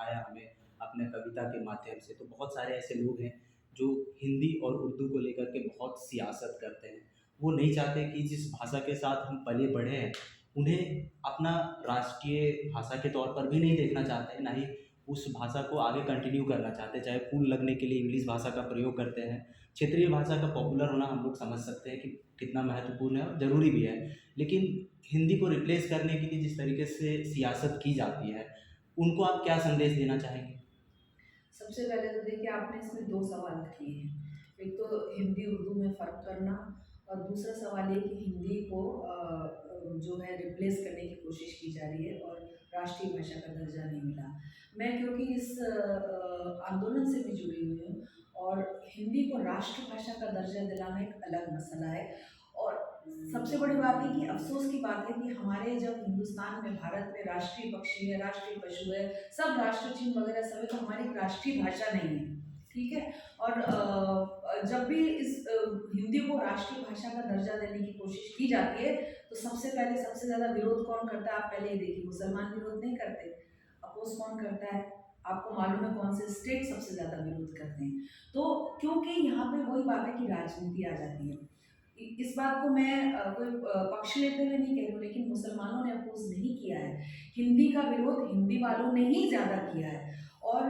दिखाया हमें अपने कविता के माध्यम से। तो बहुत सारे ऐसे लोग हैं जो हिंदी और उर्दू को लेकर के बहुत सियासत करते हैं। वो नहीं चाहते कि जिस भाषा के साथ हम पले बढ़े हैं, उन्हें अपना राष्ट्रीय भाषा के तौर पर भी नहीं देखना चाहते हैं, ना ही उस भाषा को आगे कंटिन्यू करना चाहते हैं। चाहे कूल लगने के लिए इंग्लिश भाषा का प्रयोग करते हैं। क्षेत्रीय भाषा का पॉपुलर होना हम लोग समझ सकते हैं कि कितना महत्वपूर्ण है और ज़रूरी भी है। लेकिन हिंदी को रिप्लेस करने के लिए जिस तरीके से सियासत की जाती है, उनको आप क्या संदेश देना चाहेंगे? सबसे पहले तो देखिए, आपने इसमें 2 सवाल किए हैं। एक तो हिंदी उर्दू में फ़र्क करना, और दूसरा सवाल ये कि हिंदी को जो है रिप्लेस करने की कोशिश की जा रही है और राष्ट्रीय भाषा का दर्जा नहीं मिला। मैं क्योंकि इस आंदोलन से भी जुड़ी हुई हूँ, और हिंदी को राष्ट्रभाषा का दर्जा दिलाना एक अलग मसला है। और सबसे बड़ी बात है कि अफ़सोस की बात है कि हमारे जब हिंदुस्तान में, भारत में राष्ट्रीय पक्षी है, राष्ट्रीय पशु है, सब राष्ट्र चिन्ह वगैरह सब है, तो हमारी राष्ट्रीय भाषा नहीं है, ठीक है? और जब भी इस हिंदी को राष्ट्रीय भाषा का दर्जा देने की कोशिश की जाती है, तो सबसे पहले सबसे ज़्यादा विरोध कौन करता है? आप पहले ही देखिए, मुसलमान विरोध नहीं करते, अपोज़ कौन करता है? आपको मालूम है कौन से स्टेट सबसे ज़्यादा विरोध करते हैं। तो क्योंकि यहाँ पे वही बात है कि राजनीति आ जाती है। इस बात को मैं कोई पक्ष लेते हुए नहीं कह रही हूँ, लेकिन मुसलमानों ने अपोज़ नहीं किया है। हिंदी का विरोध हिंदी वालों ने ही ज़्यादा किया है। और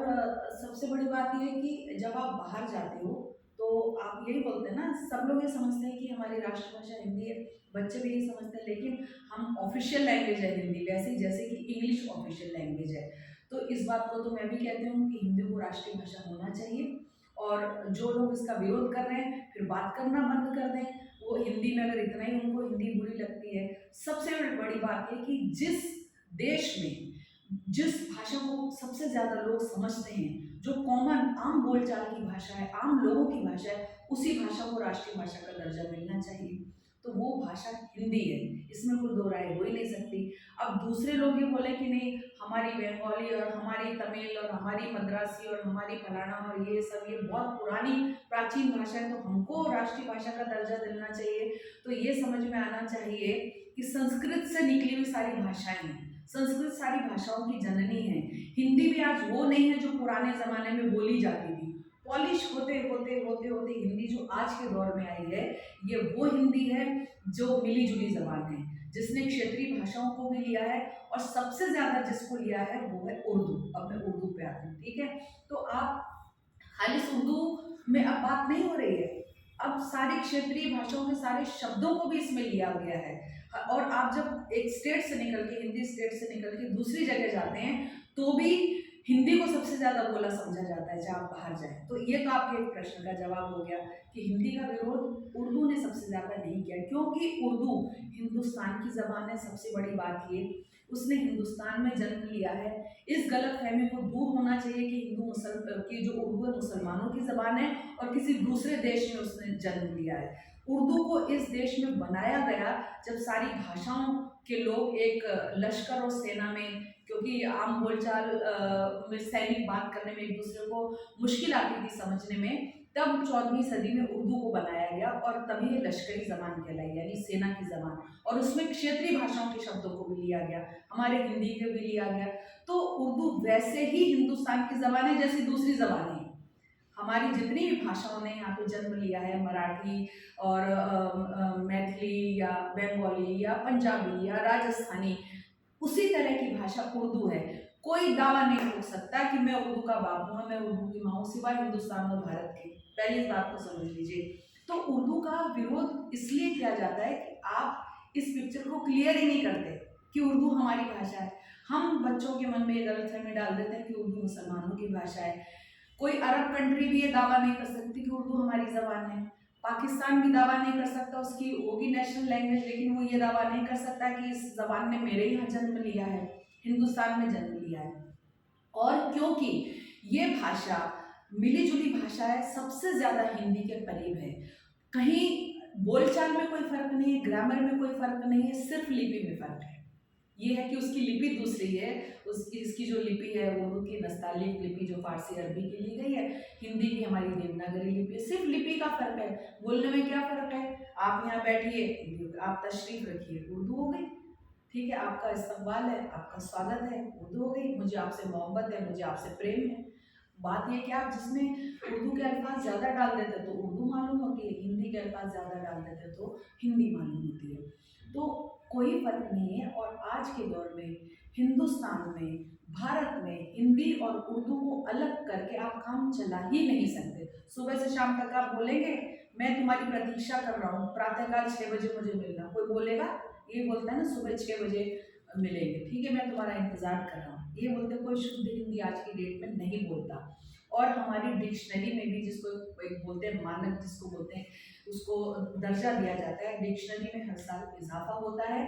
सबसे बड़ी बात ये है कि जब आप बाहर जाते हो, तो आप यही बोलते हैं ना, सब लोग ये समझते हैं कि हमारी राष्ट्रभाषा हिंदी है, बच्चे भी यही समझते हैं, लेकिन हम ऑफ़िशियल लैंग्वेज है हिंदी, वैसे ही जैसे कि इंग्लिश ऑफ़िशियल लैंग्वेज है। तो इस बात को तो मैं भी कहती हूँ कि हिंदी को राष्ट्रीय भाषा होना चाहिए, और जो लोग इसका विरोध कर रहे हैं, फिर बात करना बंद कर दें। वो हिंदी में अगर इतना ही उनको हिंदी बुरी लगती है, सबसे बड़ी बात ये कि जिस देश में जिस भाषा को सबसे ज़्यादा लोग समझते हैं, जो कॉमन आम बोलचाल की भाषा है, आम लोगों की भाषा है, उसी भाषा को राष्ट्रीय भाषा का दर्जा मिलना चाहिए। तो वो भाषा हिंदी है, इसमें कोई दो राय हो ही नहीं सकती। अब दूसरे लोग ये बोले कि नहीं, हमारी बंगाली और हमारी तमिल और हमारी मद्रासी और हमारी फलाना और ये सब, ये बहुत पुरानी प्राचीन भाषा है, तो हमको राष्ट्रीय भाषा का दर्जा देना चाहिए। तो ये समझ में आना चाहिए कि संस्कृत से निकली हुई सारी भाषाएं हैं, संस्कृत सारी भाषाओं की जननी है। हिंदी भी आज वो नहीं है जो पुराने ज़माने में बोली जाती थी। पॉलिश होते होते होते होते हिंदी जो आज के दौर में आई है, ये वो हिंदी है जो मिली जुली ज़बान है, जिसने क्षेत्रीय भाषाओं को भी लिया है, और सबसे ज़्यादा जिसको लिया है वो है उर्दू। अब मैं उर्दू पे आती हूँ, ठीक है? तो आप खाली उर्दू में अब बात नहीं हो रही है, अब सारी क्षेत्रीय भाषाओं के सारे शब्दों को भी इसमें लिया गया है। और आप जब एक स्टेट से निकल के, हिंदी स्टेट से निकल के दूसरी जगह जाते हैं, तो भी हिंदी को सबसे ज़्यादा बोला समझा जाता है जहाँ आप बाहर जाएँ। तो ये तो आपके एक प्रश्न का जवाब हो गया कि हिंदी का विरोध उर्दू ने सबसे ज़्यादा नहीं किया, क्योंकि उर्दू हिंदुस्तान की ज़बान है। सबसे बड़ी बात ये, उसने हिंदुस्तान में जन्म लिया है। इस गलतफहमी को दूर होना चाहिए कि कि जो उर्दू है मुसलमानों की ज़बान है और किसी दूसरे देश में उसने जन्म लिया है। उर्दू को इस देश में बनाया गया जब सारी भाषाओं के लोग एक लश्कर और सेना में, क्योंकि आम बोलचाल में सैनिक बात करने में एक दूसरे को मुश्किल आती थी समझने में, तब 14वीं सदी में उर्दू को बनाया गया, और तभी ये लश्करी ज़बान कहलाई, यानी सेना की ज़बान। और उसमें क्षेत्रीय भाषाओं के शब्दों को भी लिया गया, हमारे हिंदी के भी लिया गया। तो उर्दू वैसे ही हिंदुस्तान की ज़बान है जैसी दूसरी ज़बानें हैं। हमारी जितनी भी भाषाओं ने यहाँ पे जन्म लिया है, मराठी और मैथिली या बंगाली या पंजाबी या राजस्थानी, उसी तरह की भाषा उर्दू है। कोई दावा नहीं ठोक सकता कि मैं उर्दू का बाप हूँ, मैं उर्दू की माँ हूँ, सिवाय हिंदुस्तान और भारत के। पहली इस बात को समझ लीजिए। तो उर्दू का विरोध इसलिए किया जाता है कि आप इस पिक्चर को क्लियर ही नहीं करते कि उर्दू हमारी भाषा है। हम बच्चों के मन में ये गलतफहमी डाल देते हैं कि उर्दू मुसलमानों की भाषा है। कोई अरब कंट्री भी ये दावा नहीं कर सकती कि उर्दू हमारी ज़बान है। पाकिस्तान भी दावा नहीं कर सकता, उसकी होगी नेशनल लैंग्वेज, लेकिन वो ये दावा नहीं कर सकता कि इस ज़बान ने मेरे यहाँ जन्म लिया है, हिंदुस्तान में जन्म लिया है। और क्योंकि ये भाषा मिली-जुली भाषा है, सबसे ज़्यादा हिंदी के करीब है। कहीं बोलचाल में कोई फ़र्क नहीं है, ग्रामर में कोई फ़र्क नहीं है, सिर्फ़ लिपि में फ़र्क है। ये है कि उसकी लिपि दूसरी है, उसकी इसकी जो लिपि है उर्दू की नस्तालिक लिपि जो फ़ारसी अरबी की ली गई है, हिंदी की हमारी देवनागरी लिपि है, सिर्फ लिपि का फ़र्क है। बोलने में क्या फ़र्क है? आप यहाँ बैठिए, आप तशरीफ़ रखिए, उर्दू हो गई। ठीक है, आपका इस्तकबाल है, आपका स्वागत है, उर्दू हो गई, मुझे आपसे मोहब्बत है, मुझे आपसे प्रेम है। बात ये कि आप जिसमें उर्दू के अल्फाज ज़्यादा डाल देते तो उर्दू मालूम होती है, हिंदी के अल्फाज ज़्यादा डाल देते तो हिंदी मालूम होती है। तो कोई फ़र्क नहीं है। और आज के दौर में हिंदुस्तान में, भारत में हिंदी और उर्दू को अलग करके आप काम चला ही नहीं सकते। सुबह से शाम तक आप बोलेंगे मैं तुम्हारी प्रतीक्षा कर रहा हूँ, प्रातःकाल 6 बजे मुझे मिलना, कोई बोलेगा? ये बोलता है ना सुबह 6 बजे मिलेंगे, ठीक है मैं तुम्हारा इंतज़ार कर रहा हूँ, ये बोलते कोई शुद्ध हिंदी आज की डेट में नहीं बोलता। और हमारी डिक्शनरी में भी जिसको एक बोलते हैं मानक, जिसको बोलते हैं उसको दर्जा दिया जाता है, डिक्शनरी में हर साल इजाफा होता है।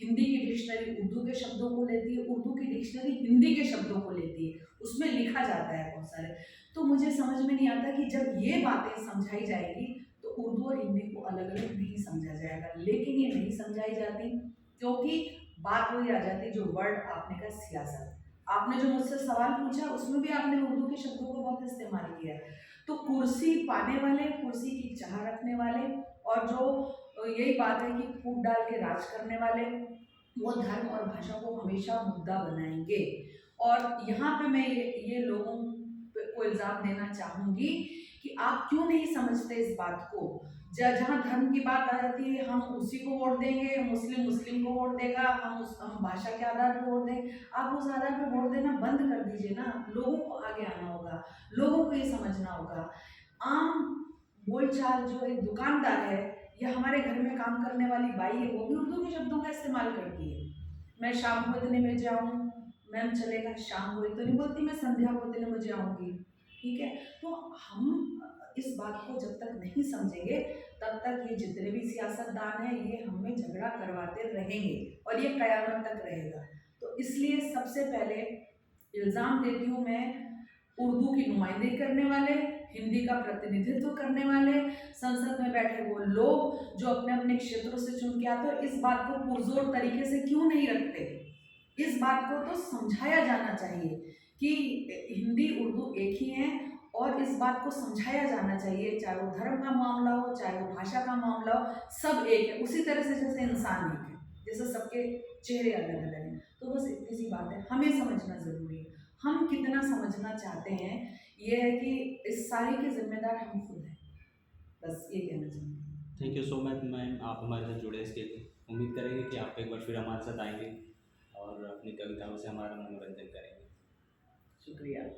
हिंदी की डिक्शनरी उर्दू के शब्दों को लेती है, उर्दू की डिक्शनरी हिंदी के शब्दों को लेती है, उसमें लिखा जाता है बहुत सारे। तो मुझे समझ में नहीं आता कि जब ये बातें समझाई जाएगी तो उर्दू और हिंदी को अलग अलग नहीं समझा जाएगा, लेकिन ये नहीं समझाई जाती क्योंकि बात वही आ जाती है जो वर्ड आपने कहा सियासत। आपने जो मुझसे सवाल पूछा उसमें भी आपने उर्दू के शब्दों को बहुत इस्तेमाल किया है। तो कुर्सी पाने वाले, कुर्सी की चाह रखने वाले, और जो यही बात है कि फूट डाल के राज करने वाले, वो धर्म और भाषा को हमेशा मुद्दा बनाएंगे। और यहाँ पे मैं ये लोगों को इल्ज़ाम देना चाहूँगी कि आप क्यों नहीं समझते इस बात को। जहाँ धर्म की बात आ जाती है हम उसी को वोट देंगे, मुस्लिम मुस्लिम को वोट देगा, हम भाषा के आधार पर वोट देंगे। आप उस आधार पर वोट देना बंद कर दीजिए ना, लोगों को आगे आना होगा, लोगों को ये समझना होगा। आम बोलचाल जो एक दुकानदार है या हमारे घर में काम करने वाली बाई है वो भी उर्दू के शब्दों का इस्तेमाल करती है। मैं शाम को इतने बजे आऊँ, मैम चलेगा, शाम को तो नहीं बोलती मैं संध्या को इतने बजे आऊँगी, ठीक है। तो हम इस बात को जब तक नहीं समझेंगे तब तक ये जितने भी सियासतदान हैं ये हमें झगड़ा करवाते रहेंगे और ये कयामत तक रहेगा। तो इसलिए सबसे पहले इल्ज़ाम देती हूँ मैं उर्दू की नुमाइंदगी करने वाले, हिंदी का प्रतिनिधित्व करने वाले, संसद में बैठे वो लोग जो अपने अपने क्षेत्रों से चुन के आते हैं, इस बात को पुरजोर तरीके से क्यों नहीं रखते। इस बात को तो समझाया जाना चाहिए कि हिंदी उर्दू एक ही हैं, और इस बात को समझाया जाना चाहिए, चाहे वो धर्म का मामला हो, चाहे वो भाषा का मामला हो, सब एक है। उसी तरह से जैसे इंसान एक है, जैसे सबके चेहरे अलग अलग हैं। तो बस इतनी सी बात है, हमें समझना ज़रूरी है। हम कितना समझना चाहते हैं, ये है कि इस सारी के ज़िम्मेदार हम खुद हैं। बस ये कहना चाहूँगी। Thank you so much ma'am, आप हमारे साथ जुड़े इसके लिए। उम्मीद करेंगे कि आप एक बार फिर हमारे साथ आएंगे और अपनी कविताओं से हमारा मनोरंजन करेंगे। शुक्रिया।